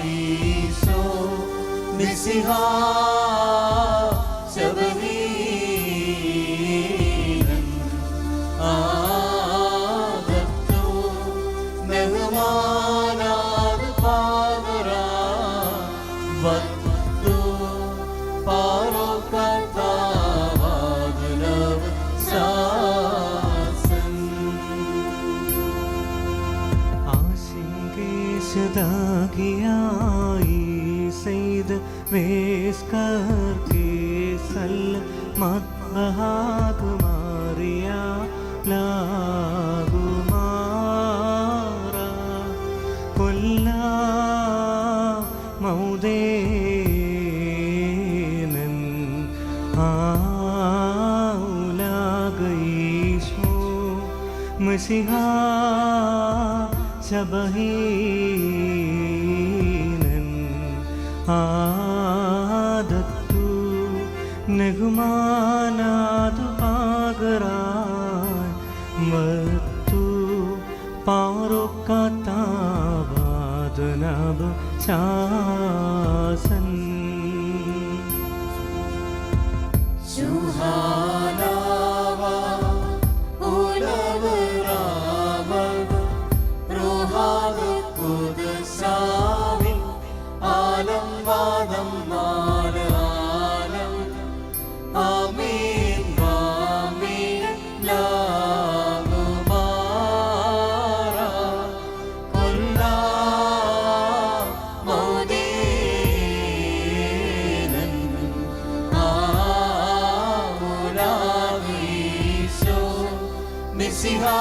ഈശോ മിശിഹാ ശബഹീനൻ ആദത്തു നെഹ്മാനാദ് പാവറാ വത്തു പാരോകത്താവാദനവ് ശാസൻ आशिंकेशदागियाई सैद वेश करके सल मत मारिया लागुमारा कुल्ला मौदेनन आउलागईशो मसीहा ശബഹീനൻ ആദത്തു നെഹ്മാനാദ് പാകരാൻ മത്തു പാറൊക്കത്താവാദനബ് ശാസൻ മിശിഹാ